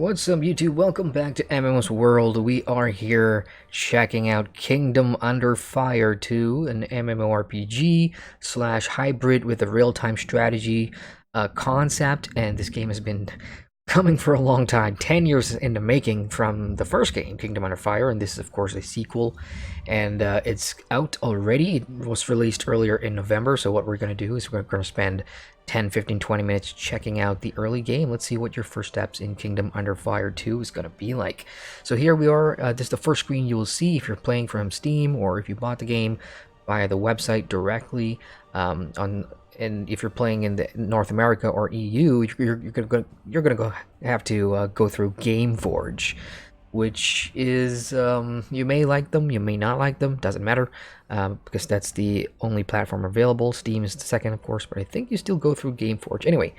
What's up, YouTube? Welcome back to MMOSWORLD. We are here checking out Kingdom Under Fire 2, an MMORPG slash hybrid with a real-time strategy concept, and this game has been coming for a long time, 10 years in the making from the first game, Kingdom Under Fire, and this is of course a sequel, and it's out already. It was released earlier in November, so what we're going to do is we're going to spend 10, 15, 20 minutes checking out the early game. Let's see what your first steps in Kingdom Under Fire 2 is going to be like. So here we are. This is the first screen you will see if you're playing from Steam or if you bought the game via the website directly. And if you're playing in the North America or EU, you're gonna have to go through GameForge, which is you may like them, you may not like them, doesn't matter, because that's the only platform available. Steam is the second, of course, but I think you still go through GameForge. Anyway,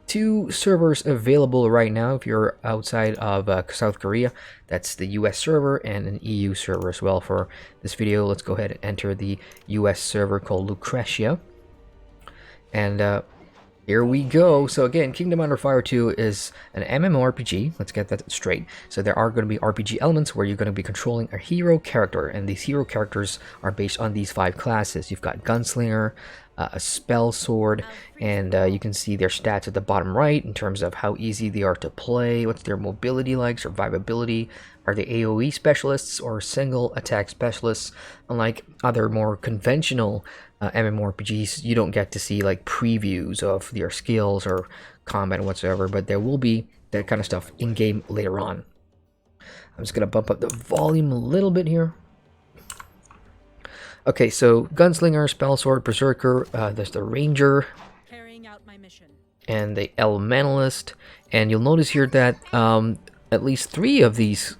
2 servers available right now if you're outside of South Korea. That's the US server and an EU server as well. For this video, let's go ahead and enter the US server called Lucretia. And here we go. So again, Kingdom Under Fire 2 is an MMORPG. Let's get that straight. So there are going to be RPG elements where you're going to be controlling a hero character, and these hero characters are based on these 5 classes. You've got Gunslinger, a Spell Sword, and you can see their stats at the bottom right in terms of how easy they are to play, what's their mobility like, survivability, are they AoE specialists or single attack specialists. Unlike other more conventional MMORPGs, you don't get to see like previews of their skills or combat whatsoever, but there will be that kind of stuff in game later on. I'm just gonna bump up the volume a little bit here. Okay, so Gunslinger, Spell Sword, Berserker, there's the Ranger, carrying out my mission, and the Elementalist. And you'll notice here that at least 3 of these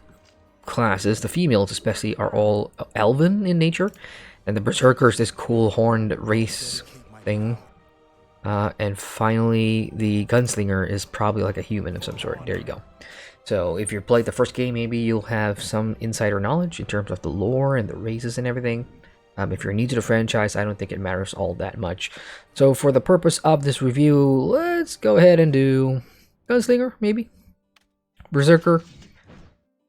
classes, the females especially, are all elven in nature. And the Berserker is this cool horned race thing. And finally, the Gunslinger is probably like a human of some sort. There you go. So if you played the first game, maybe you'll have some insider knowledge in terms of the lore and the races and everything. If you're new to the franchise, I don't think it matters all that much. So for the purpose of this review, let's go ahead and do Gunslinger, maybe? Berserker?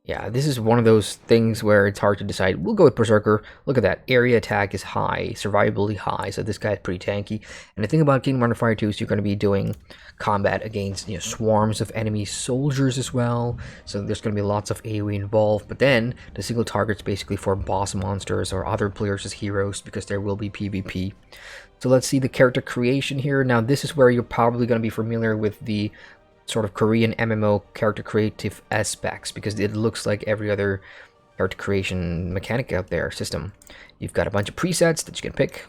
Yeah, this is one of those things where it's hard to decide. We'll go with Berserker. Look at that. Area attack is high, survivability high, so this guy's pretty tanky. And the thing about Kingdom Under Fire 2 is you're going to be doing combat against, swarms of enemy soldiers as well. So there's going to be lots of AoE involved. But then the single target's basically for boss monsters or other players as heroes, because there will be PvP. So let's see the character creation here. Now this is where you're probably going to be familiar with the sort of Korean MMO character creative aspects, because it looks like every other character creation mechanic out there system. You've got a bunch of presets that you can pick.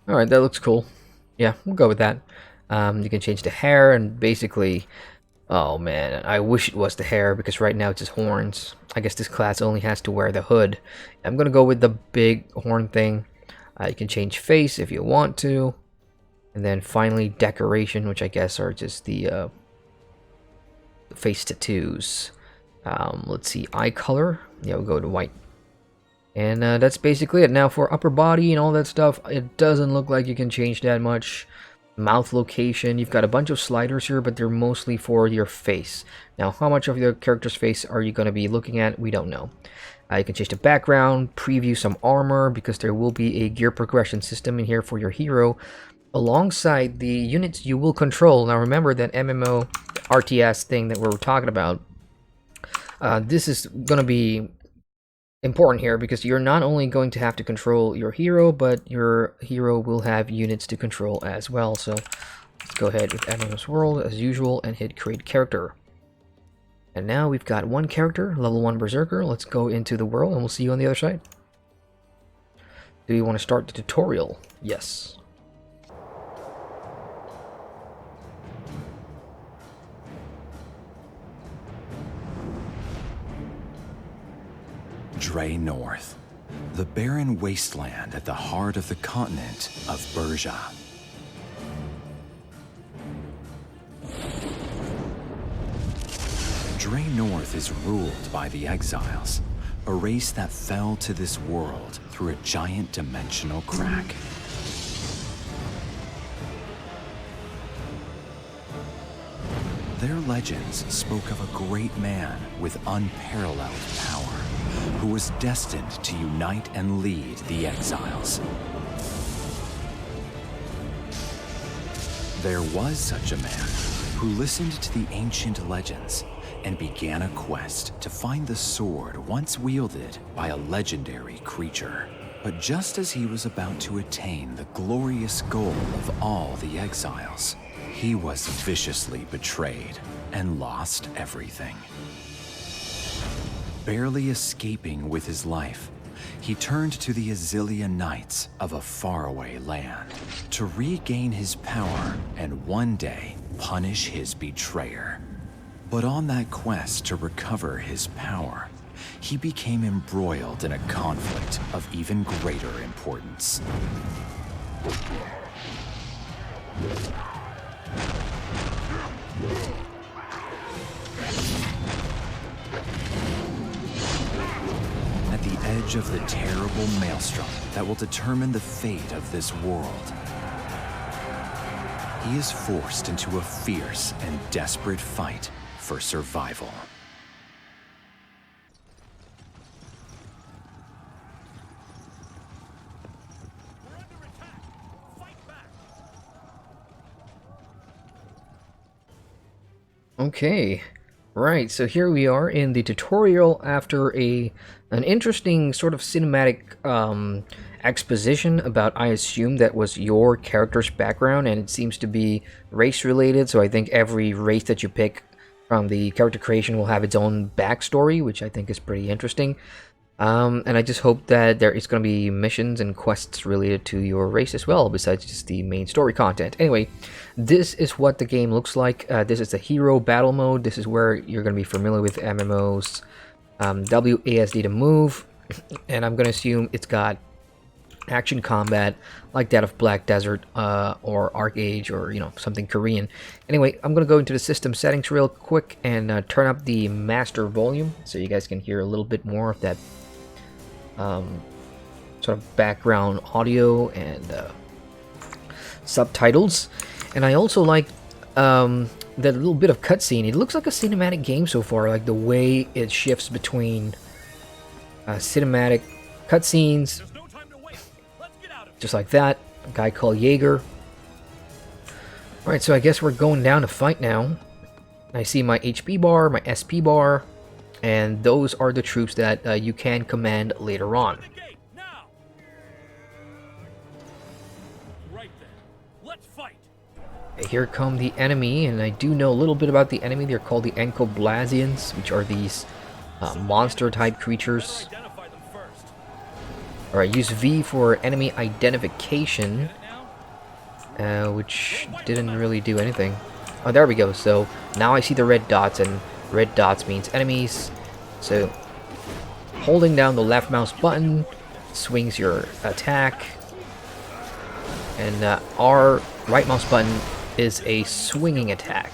Alright, that looks cool. Yeah, we'll go with that. You can change the hair, and basically, oh man, I wish it was the hair, because right now it's just horns. I guess this class only has to wear the hood. I'm gonna go with the big horn thing. You can change face if you want to. And then finally, decoration, which I guess are just the face tattoos. Let's see, eye color. Yeah, we'll go to white. And that's basically it. Now for upper body and all that stuff, it doesn't look like you can change that much. Mouth location, you've got a bunch of sliders here, but they're mostly for your face. Now, how much of your character's face are you going to be looking at? We don't know. You can change the background, preview some armor, because there will be a gear progression system in here for your hero, alongside the units you will control. Now remember that MMO RTS thing that we're talking about. This is going to be important here, because you're not only going to have to control your hero, but your hero will have units to control as well. So let's go ahead with MMOSWORLD as usual and hit create character. And now we've got 1 character, level 1 Berserker. Let's go into the world and we'll see you on the other side. Do you want to start the tutorial? Yes. Dre North, the barren wasteland at the heart of the continent of Berja. Dre North is ruled by the Exiles, a race that fell to this world through a giant dimensional crack. Their legends spoke of a great man with unparalleled power, who was destined to unite and lead the exiles. There was such a man who listened to the ancient legends and began a quest to find the sword once wielded by a legendary creature. But just as he was about to attain the glorious goal of all the exiles, he was viciously betrayed and lost everything. Barely escaping with his life, he turned to the Azilian Knights of a faraway land to regain his power and one day punish his betrayer. But on that quest to recover his power, he became embroiled in a conflict of even greater importance. At the edge of the terrible maelstrom that will determine the fate of this world, he is forced into a fierce and desperate fight for survival. Okay, right, so here we are in the tutorial after an interesting sort of cinematic exposition about, I assume, that was your character's background, and it seems to be race related, so I think every race that you pick from the character creation will have its own backstory, which I think is pretty interesting. And I just hope that there is going to be missions and quests related to your race as well, besides just the main story content. Anyway, this is what the game looks like. This is the hero battle mode. This is where you're going to be familiar with MMOs. WASD to move, and I'm going to assume it's got action combat like that of Black Desert or Arc Age, or something Korean. Anyway, I'm going to go into the system settings real quick and turn up the master volume so you guys can hear a little bit more of that sort of background audio and subtitles. And I also like that little bit of cutscene. It looks like a cinematic game so far, like the way it shifts between cinematic cutscenes, just like that. A guy called Jaeger. Alright, so I guess we're going down to fight now. I see my HP bar, my SP bar, and those are the troops that you can command later on. Here come the enemy, and I do know a little bit about the enemy. They're called the Enkoblasians, which are these monster-type creatures. Alright, use V for enemy identification, which didn't really do anything. Oh, there we go. So now I see the red dots, and red dots means enemies. So holding down the left mouse button swings your attack, and our right mouse button is a swinging attack.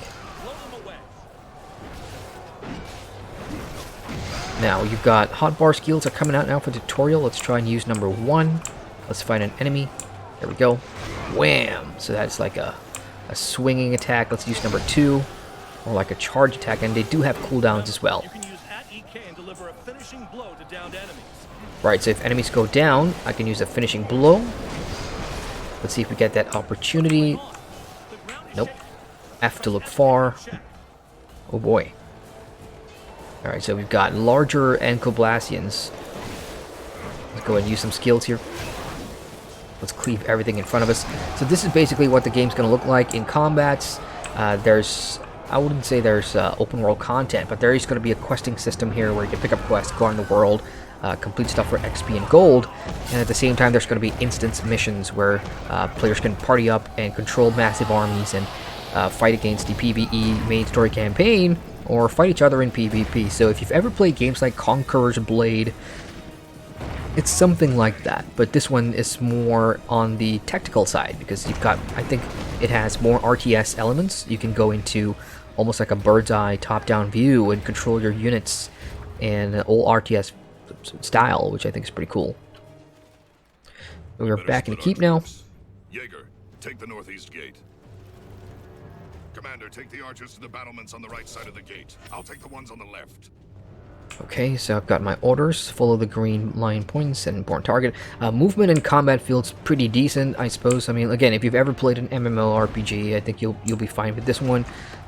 Now you've got hotbar skills are coming out now for the tutorial. Let's try and use number 1. Let's find an enemy. There we go. Wham! So that's like a swinging attack. Let's use number 2, or like a charge attack, and they do have cooldowns as well. Right, so if enemies go down, I can use a finishing blow. Let's see if we get that opportunity. Nope. F to look far. Oh boy. Alright, so we've got larger Enkoblasians. Let's go ahead and use some skills here. Let's cleave everything in front of us. So this is basically what the game's going to look like in combats. I wouldn't say there's open world content, but there is going to be a questing system here where you can pick up quests, go around the world, complete stuff for XP and gold, and at the same time there's going to be instance missions where players can party up and control massive armies and fight against the PvE main story campaign, or fight each other in PvP. So if you've ever played games like Conqueror's Blade, it's something like that, but this one is more on the tactical side, because you've got, I think it has more RTS elements. You can go into almost like a bird's eye top-down view and control your units in an old RTS style, which I think is pretty cool. We're back in the keep now. Jaeger, take the northeast gate. Commander, take the archers to the battlements on the right side of the gate. I'll take the ones on the left. Okay, so I've got my orders. Follow the green line points and important target. Movement and combat feels pretty decent, I suppose. I mean, again, if you've ever played an MMORPG, I think you'll be fine with this one.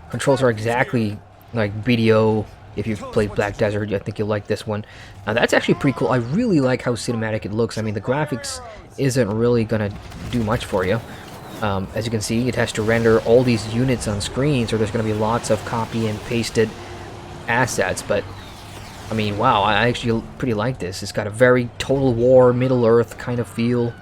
Controls are exactly like BDO. If you've played Black Desert, I think you'll like this one. That's actually pretty cool. I really like how cinematic it looks. I mean, the graphics isn't really gonna do much for you. As you can see, it has to render all these units on screen, so there's gonna be lots of copy and pasted assets, but I mean, wow, I actually pretty like this. It's got a very Total War, Middle-earth kind of feel.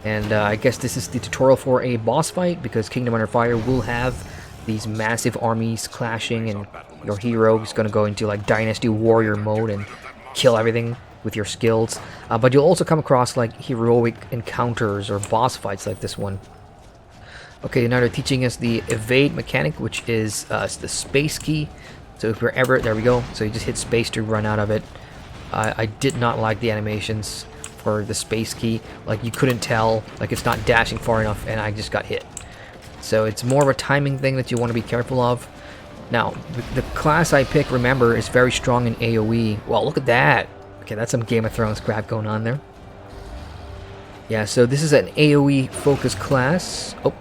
And I guess this is the tutorial for a boss fight, because Kingdom Under Fire will have these massive armies clashing, and your hero is going to go into like Dynasty Warrior mode and kill everything with your skills. But you'll also come across like heroic encounters or boss fights like this one. Okay, now they're teaching us the evade mechanic, which is the space key. So if you're ever, there we go, so you just hit space to run out of it. I did not like the animations for the space key. Like, you couldn't tell, like it's not dashing far enough, and I just got hit. So it's more of a timing thing that you want to be careful of. Now, the class I pick, remember, is very strong in AoE. Well, look at that. Okay, that's some Game of Thrones crap going on there. Yeah, so this is an AoE focused class. Oh,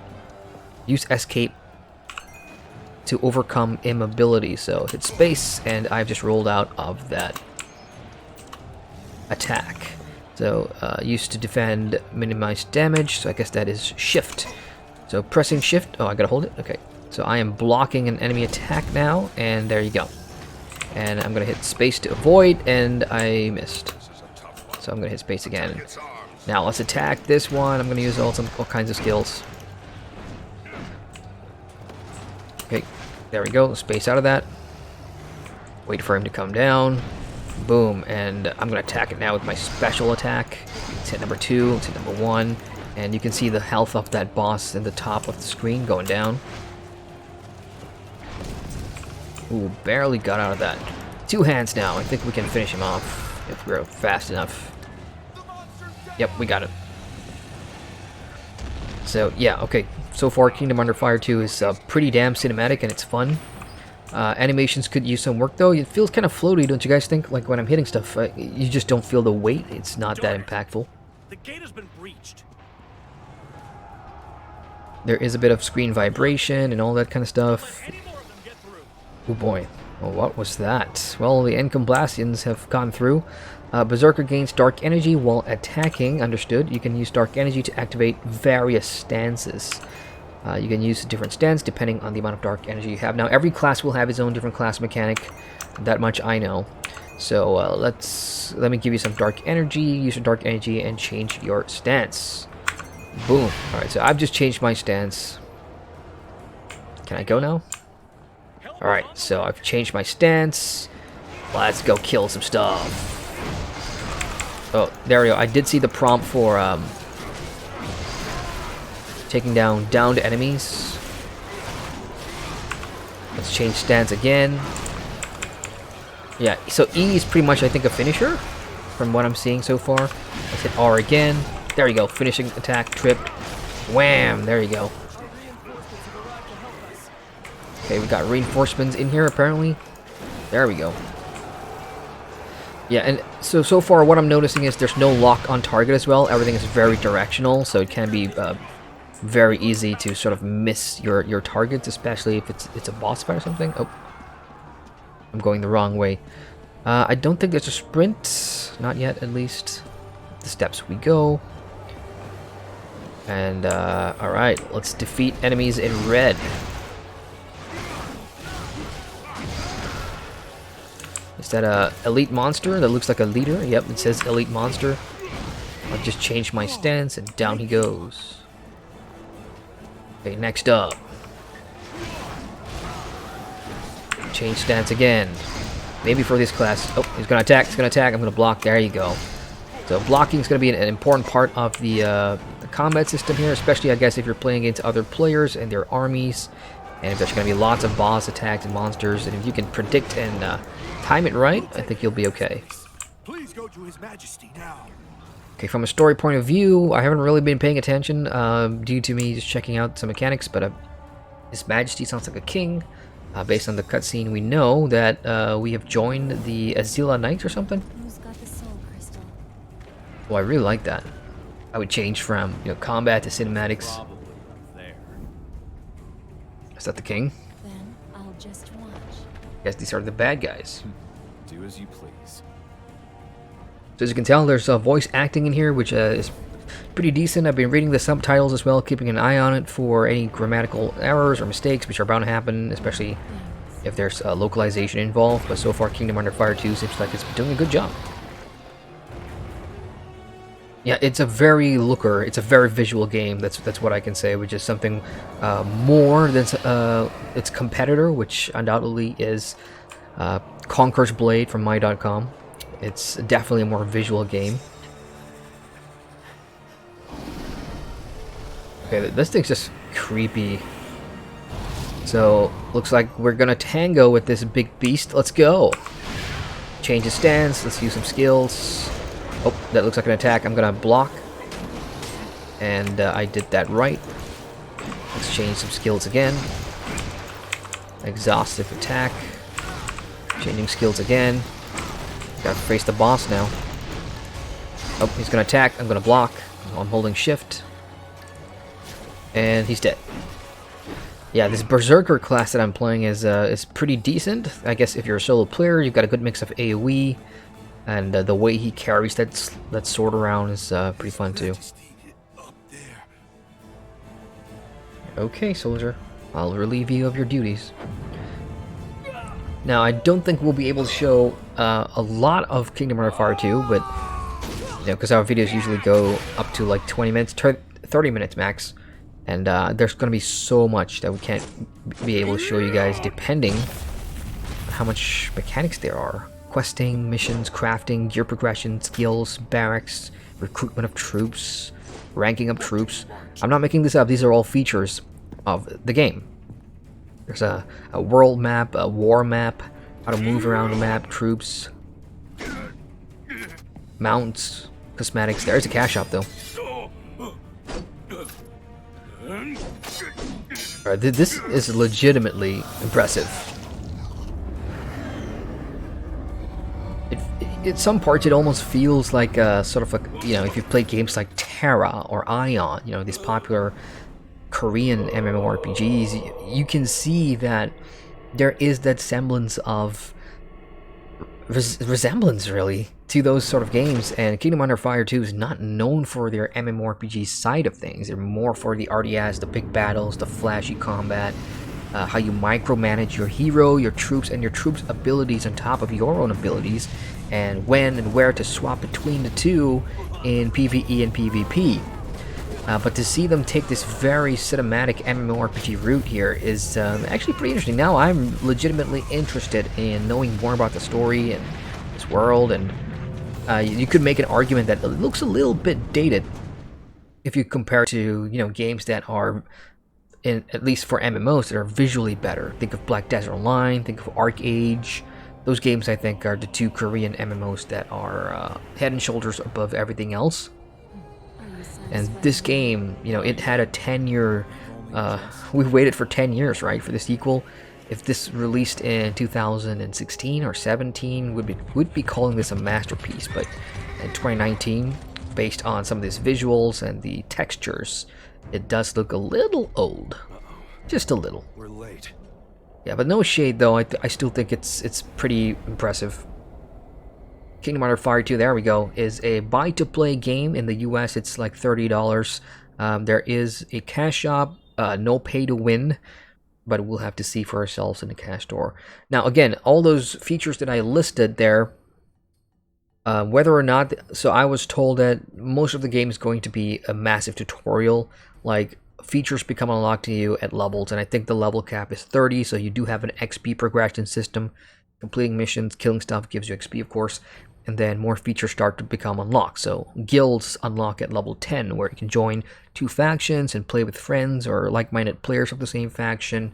use escape to overcome immobility. So hit space, and I've just rolled out of that attack. So used to defend, minimize damage, so I guess that is shift. So pressing shift, oh, I gotta hold it, okay. So I am blocking an enemy attack now, and there you go. And I'm gonna hit space to avoid, and I missed. So I'm gonna hit space again. Now let's attack this one. I'm gonna use all kinds of skills. Okay, there we go. Space out of that. Wait for him to come down. Boom, and I'm going to attack it now with my special attack. Let's hit number 2, let's hit number 1. And you can see the health of that boss in the top of the screen going down. Ooh, barely got out of that. 2 hands now. I think we can finish him off if we're fast enough. Yep, we got it. So, yeah, okay. So far, Kingdom Under Fire 2 is pretty damn cinematic, and it's fun. Animations could use some work, though. It feels kind of floaty, don't you guys think? Like, when I'm hitting stuff, you just don't feel the weight. It's not that impactful. The gate has been breached. There is a bit of screen vibration and all that kind of stuff. Oh boy. Well, what was that? Well, the Encomblacians have gone through. Berserker gains dark energy while attacking. Understood. You can use dark energy to activate various stances. You can use a different stance depending on the amount of dark energy you have. Now, every class will have its own different class mechanic. That much I know. So let me give you some dark energy. Use your dark energy and change your stance. Boom. All right. So I've just changed my stance. Can I go now? All right. So I've changed my stance. Let's go kill some stuff. Oh, there we go. I did see the prompt for taking down downed enemies. Let's change stance again. Yeah, so E is pretty much, I think, a finisher from what I'm seeing so far. Let's hit R again. There you go. Finishing attack, tripped. Wham! There you go. Okay, we got reinforcements in here, apparently. There we go. Yeah, and so far what I'm noticing is there's no lock on target as well. Everything is very directional, so it can be very easy to sort of miss your targets, especially if it's a boss fight or something. Oh, I'm going the wrong way. I don't think there's a sprint. Not yet, at least. The steps we go. And, alright, let's defeat enemies in red. Is that a elite monster? That looks like a leader. Yep, it says elite monster. I'll just change my stance, and down he goes. Okay, next up. Change stance again. Maybe for this class. Oh, he's gonna attack. He's gonna attack. I'm gonna block. There you go. So blocking is gonna be an important part of the combat system here, especially I guess if you're playing against other players and their armies, and if there's gonna be lots of boss attacks and monsters, and if you can predict and time it right, I think you'll be okay. Please go to His Majesty now. Okay, from a story point of view, I haven't really been paying attention due to me just checking out some mechanics, but His Majesty sounds like a king. Based on the cutscene, we know that we have joined the Azila Knights or something. Who's got the soul crystal? Oh, I really like that. I would change from combat to cinematics. Probably up there. Is that the king? Then I'll just watch. Yes, these are the bad guys. Do as you please. So as you can tell, there's voice acting in here, which is pretty decent. I've been reading the subtitles as well, keeping an eye on it for any grammatical errors or mistakes, which are bound to happen, especially if there's localization involved. But so far, Kingdom Under Fire 2 seems like it's doing a good job. Yeah, it's a very visual game. That's what I can say, which is something more than its competitor, which undoubtedly is Conqueror's Blade from My.com. It's definitely a more visual game. Okay, this thing's just creepy. So, looks like we're gonna tango with this big beast. Let's go. Change his stance. Let's use some skills. Oh, that looks like an attack. I'm gonna block. And I did that right. Let's change some skills again. Exhaustive attack. Changing skills again. Gotta face the boss now. Oh, he's gonna attack. I'm gonna block. I'm holding shift. And he's dead. Yeah, this Berserker class that I'm playing is pretty decent. I guess if you're a solo player, you've got a good mix of AoE, and the way he carries that sword around is pretty fun too. Okay, soldier, I'll relieve you of your duties. Now, I don't think we'll be able to show a lot of Kingdom Hearts Fire 2, but because our videos usually go up to like 20 minutes, 30 minutes max. And there's going to be so much that we can't be able to show you guys depending on how much mechanics there are. Questing, missions, crafting, gear progression, skills, barracks, recruitment of troops, ranking up troops. I'm not making this up. These are all features of the game. There's a world map, a war map, how to move around the map, troops, mounts, cosmetics. There's a cash shop though. This is legitimately impressive. At some parts, it almost feels like sort of like, if you've played games like Terra or Ion, these popular Korean MMORPGs, you can see that there is that semblance of resemblance, really, to those sort of games. And Kingdom Under Fire 2 is not known for their MMORPG side of things. They're more for the RTS, the big battles, the flashy combat, how you micromanage your hero, your troops, and your troops' abilities on top of your own abilities, and when and where to swap between the two in PvE and PvP. But to see them take this very cinematic MMORPG route here is actually pretty interesting. Now I'm legitimately interested in knowing more about the story and this world, and you could make an argument that it looks a little bit dated if you compare to games that are, at least for MMOs, that are visually better. Think of Black Desert Online, think of Arcade. Those games, I think, are the two Korean MMOs that are head and shoulders above everything else. And this game, it had a 10-year, we waited for 10 years, right, for the sequel. If this released in 2016 or 17, we'd be calling this a masterpiece. But in 2019, based on some of these visuals and the textures, it does look a little old. Just a little. We're late. Yeah, but no shade, though. I still think it's pretty impressive. Kingdom Hearts Fire 2, there we go, is a buy-to-play game. In the US, it's like $30. There is a cash shop, no pay-to-win, but we'll have to see for ourselves in the cash store. Now, again, all those features that I listed there, whether or not... So I was told that most of the game is going to be a massive tutorial, like features become unlocked to you at levels, and I think the level cap is 30, so you do have an XP progression system. Completing missions, killing stuff gives you XP, of course, and then more features start to become unlocked. So guilds unlock at level 10, where you can join two factions and play with friends or like-minded players of the same faction.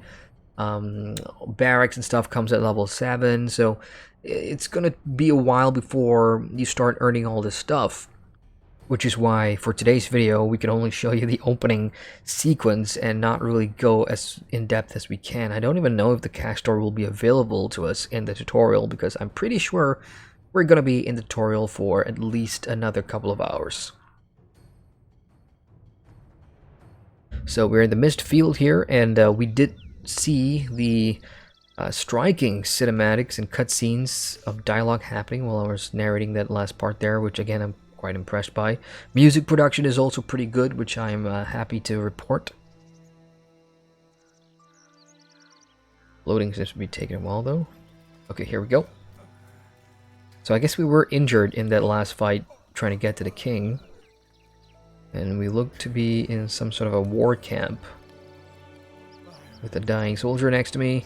Barracks and stuff comes at level 7, so it's gonna be a while before you start earning all this stuff. which is why for today's video we can only show you the opening sequence and not really go as in-depth as we can. I don't even know if the cash store will be available to us in the tutorial, because I'm pretty sure we're going to be in the tutorial for at least another couple of hours. So we're in the mist field here, and we did see the striking cinematics and cutscenes of dialogue happening while I was narrating that last part there, which again I'm quite impressed by. Music production is also pretty good, which I'm happy to report. Loading seems to be taking a while though. Okay, here we go. So I guess we were injured in that last fight trying to get to the king. And we look to be in some sort of a war camp with a dying soldier next to me.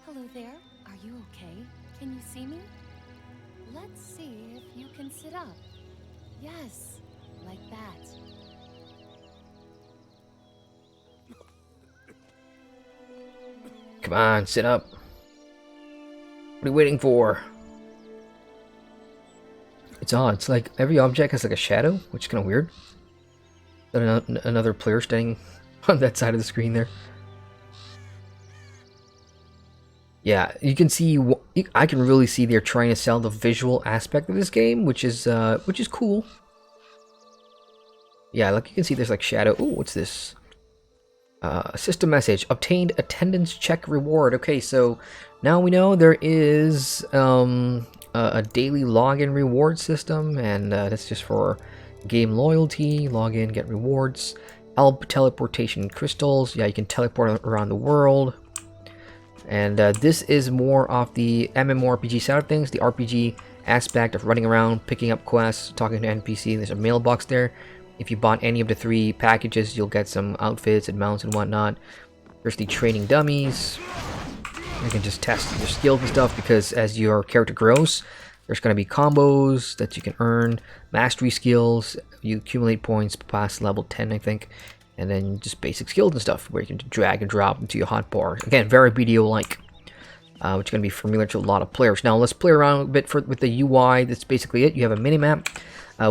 Hello there. Are you okay? Can you see me? Let's see if you can sit up. Yes, like that. Come on, sit up. What are you waiting for? It's odd. It's like every object has like a shadow, which is kind of weird. Another player standing on that side of the screen there. Yeah, you can see. I can really see they're trying to sell the visual aspect of this game, which is cool. Yeah, like you can see, there's like shadow. Oh, what's this? System message: obtained attendance check reward. Okay, so now we know there is a daily login reward system, and that's just for game loyalty. Log in, get rewards. Help teleportation crystals. Yeah, you can teleport around the world. And this is more of the MMORPG side of things, the RPG aspect of running around, picking up quests, talking to NPC. There's a mailbox there. If you bought any of the 3 packages, you'll get some outfits and mounts and whatnot. There's the training dummies. You can just test your skills and stuff, because as your character grows, there's going to be combos that you can earn, mastery skills. You accumulate points past level 10, I think. And then just basic skills and stuff, where you can drag and drop into your hotbar. Again, very BDO-like, which is going to be familiar to a lot of players. Now, let's play around a bit with the UI. That's basically it. You have a minimap.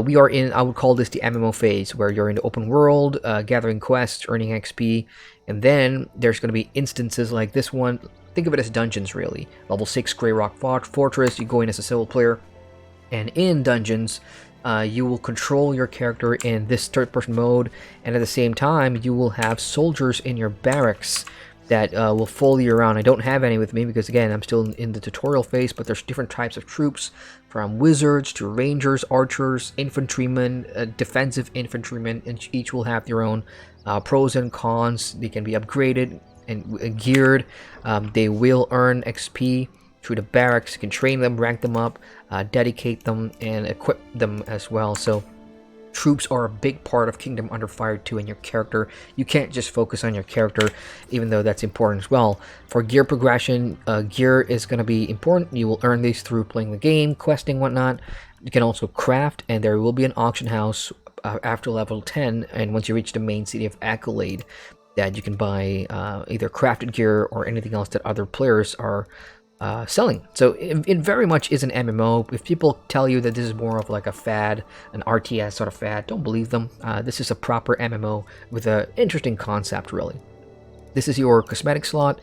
We are in, I would call this the MMO phase, where you're in the open world, gathering quests, earning XP. And then there's going to be instances like this one. Think of it as dungeons, really. Level 6 Grey Rock Fortress, you go in as a civil player. And in dungeons, you will control your character in this third-person mode, and at the same time, you will have soldiers in your barracks that will follow you around. I don't have any with me because, again, I'm still in the tutorial phase, but there's different types of troops, from wizards to rangers, archers, infantrymen, defensive infantrymen, and each will have their own pros and cons. They can be upgraded and geared. They will earn XP through the barracks. You can train them, rank them up, dedicate them, and equip them as well. So troops are a big part of Kingdom Under Fire 2 and your character. You can't just focus on your character, even though that's important as well. For gear progression, gear is going to be important. You will earn these through playing the game, questing, whatnot. You can also craft, and there will be an auction house after level 10, and once you reach the main city of Accolade, that you can buy either crafted gear or anything else that other players are selling. So it very much is an MMO. If people tell you that this is more of like a fad, an RTS sort of fad, don't believe them. This is a proper MMO with an interesting concept, really. This is your cosmetic slot.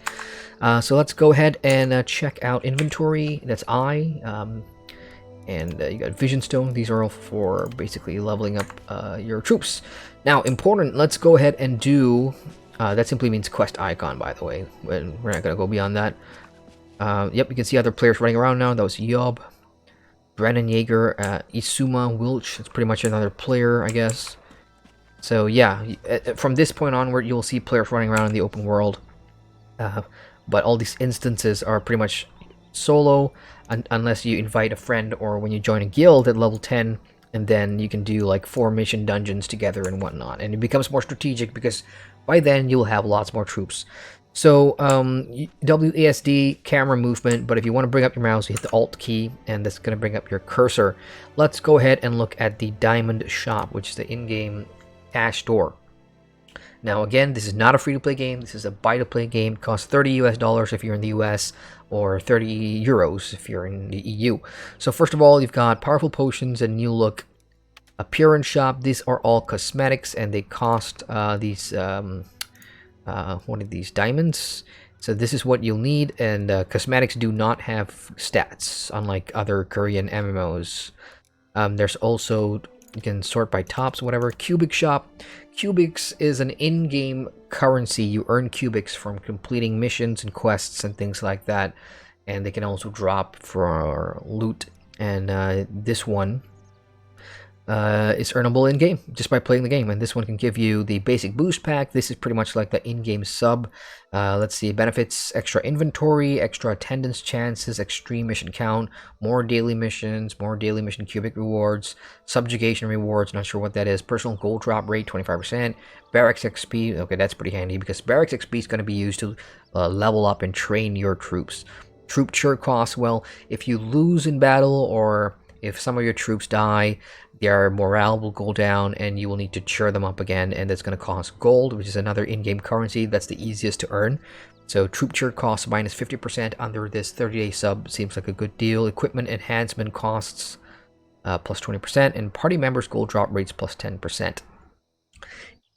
So let's go ahead and check out inventory. That's I. And you got Vision Stone. These are all for basically leveling up your troops. Now, important, let's go ahead and do... that simply means quest icon, by the way. We're not going to go beyond that. Yep, you can see other players running around now. That was Yob, Brennan Yeager, Isuma Wilch. It's pretty much another player, I guess. So yeah, from this point onward, you'll see players running around in the open world. But all these instances are pretty much solo, unless you invite a friend or when you join a guild at level 10, and then you can do like 4 mission dungeons together and whatnot. And it becomes more strategic because by then you'll have lots more troops. So WASD camera movement, but if you want to bring up your mouse, you hit the Alt key, and that's going to bring up your cursor. Let's go ahead and look at the Diamond Shop, which is the in-game cash store. Now again, this is not a free-to-play game. This is a buy-to-play game. It costs $30 US if you're in the US, or 30 euros if you're in the EU. So first of all, you've got powerful potions and new look appearance shop. These are all cosmetics, and they cost these one of these diamonds. So this is what you'll need, and cosmetics do not have stats, unlike other Korean MMOs. There's also, you can sort by tops, whatever. Cubic shop. Cubics is an in-game currency. You earn cubics from completing missions and quests and things like that, and they can also drop for loot. And this one is earnable in-game just by playing the game, and this one can give you the basic boost pack. This is pretty much like the in-game sub. Let's see, benefits: extra inventory, extra attendance chances, extreme mission count, more daily missions, more daily mission cubic rewards, subjugation rewards, not sure what that is, personal gold drop rate 25%, barracks XP. Okay, that's pretty handy because barracks XP is going to be used to level up and train your troops. Troop cheer costs, well, if you lose in battle or if some of your troops die, their morale will go down and you will need to cheer them up again, and that's going to cost gold, which is another in-game currency. That's the easiest to earn. So troop cheer costs minus 50% under this 30-day sub seems like a good deal. Equipment enhancement costs plus 20%, and party members gold drop rates plus 10%.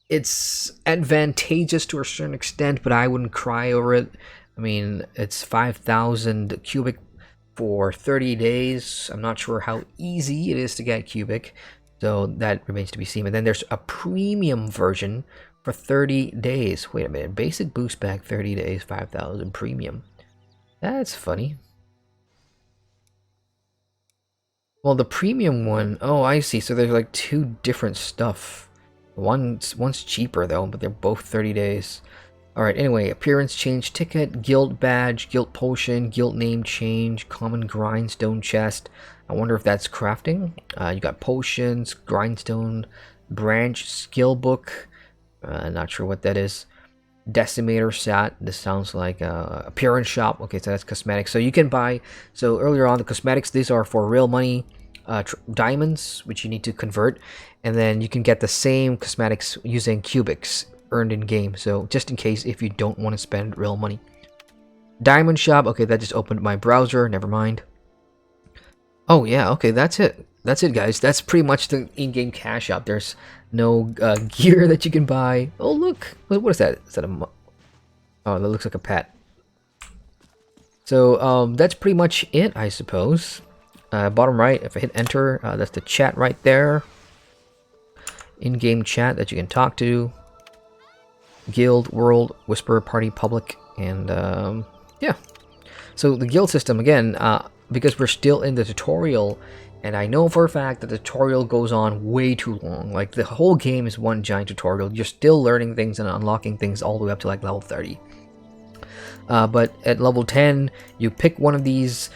It's advantageous to a certain extent, but I wouldn't cry over it. I mean, it's 5,000 cubic for 30 days. I'm not sure how easy it is to get cubic, so that remains to be seen. And then there's a premium version for 30 days. Wait a minute, basic boost pack 30 days, 5,000 premium. That's funny. Well, the premium one, oh, I see. So there's like two different stuff. One's cheaper though, but they're both 30 days. Alright, anyway, appearance change ticket, guild badge, guild potion, guild name change, common grindstone chest. I wonder if that's crafting. You got potions, grindstone, branch, skill book. Not sure what that is. Decimator set. This sounds like appearance shop. Okay, so that's cosmetics. So you can buy. So earlier on, the cosmetics, these are for real money diamonds, which you need to convert, and then you can get the same cosmetics using cubics earned in game, so just in case if you don't want to spend real money. Diamond shop. Okay, that just opened my browser, never mind. Oh yeah, okay, that's it guys. That's pretty much the in-game cash shop. There's no gear that you can buy. Oh look, what is that? Is that a oh, that looks like a pet. So that's pretty much it, I suppose. Bottom right, if I hit enter, that's the chat right there. In-game chat that you can talk to. Guild, world, whisper, party, public, and yeah. So the guild system, again, because we're still in the tutorial, and I know for a fact that the tutorial goes on way too long. Like, the whole game is one giant tutorial. You're still learning things and unlocking things all the way up to like level 30. But at level 10, you pick one of these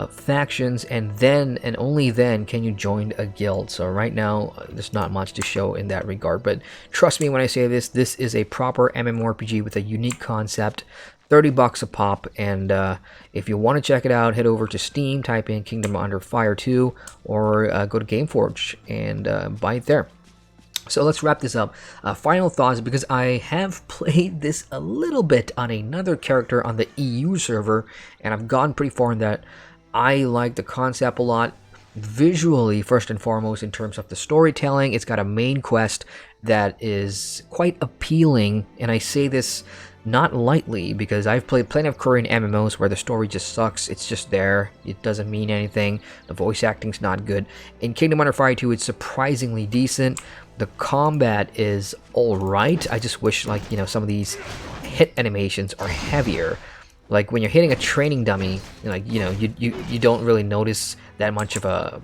factions, and then and only then can you join a guild. So right now, there's not much to show in that regard. But trust me when I say this, this is a proper MMORPG with a unique concept. 30 bucks a pop, and if you want to check it out, head over to Steam, type in Kingdom Under Fire 2, or go to Gameforge and buy it there. So let's wrap this up. Final thoughts, because I have played this a little bit on another character on the EU server, and I've gone pretty far in that. I like the concept a lot. Visually, first and foremost, in terms of the storytelling, it's got a main quest that is quite appealing, and I say this not lightly, because I've played plenty of Korean MMOs where the story just sucks. It's just there. It doesn't mean anything. The voice acting's not good. In Kingdom Under Fire 2, it's surprisingly decent. The combat is alright. I just wish, like, you know, some of these hit animations are heavier. Like, when you're hitting a training dummy, like, you know, you don't really notice that much of a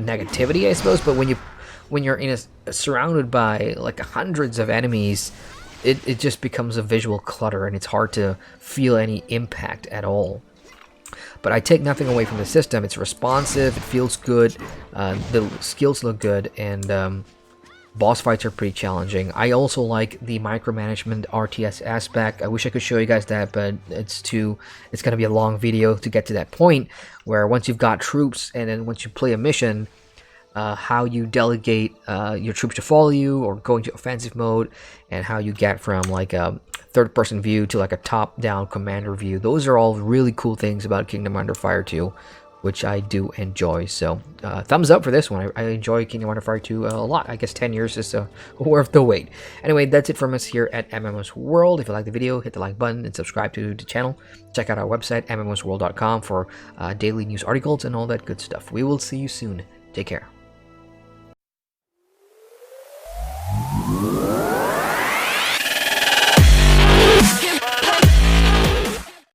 negativity, I suppose. But when you're in surrounded by like hundreds of enemies, it just becomes a visual clutter, and it's hard to feel any impact at all. But I take nothing away from the system. It's responsive, it feels good, the skills look good, and Boss fights are pretty challenging. I also like the micromanagement RTS aspect. I wish I could show you guys that, but it's gonna be a long video to get to that point where once you've got troops and then once you play a mission, how you delegate your troops to follow you or go into offensive mode, and how you get from like a third-person view to like a top-down commander view. Those are all really cool things about Kingdom Under Fire 2, which I do enjoy. So thumbs up for this one. I enjoy Kingdom Under Fire 2 a lot. I guess 10 years is worth the wait. Anyway, that's it from us here at MMOSWORLD. If you like the video, hit the like button and subscribe to the channel. Check out our website, mmosworld.com, for daily news articles and all that good stuff. We will see you soon. Take care.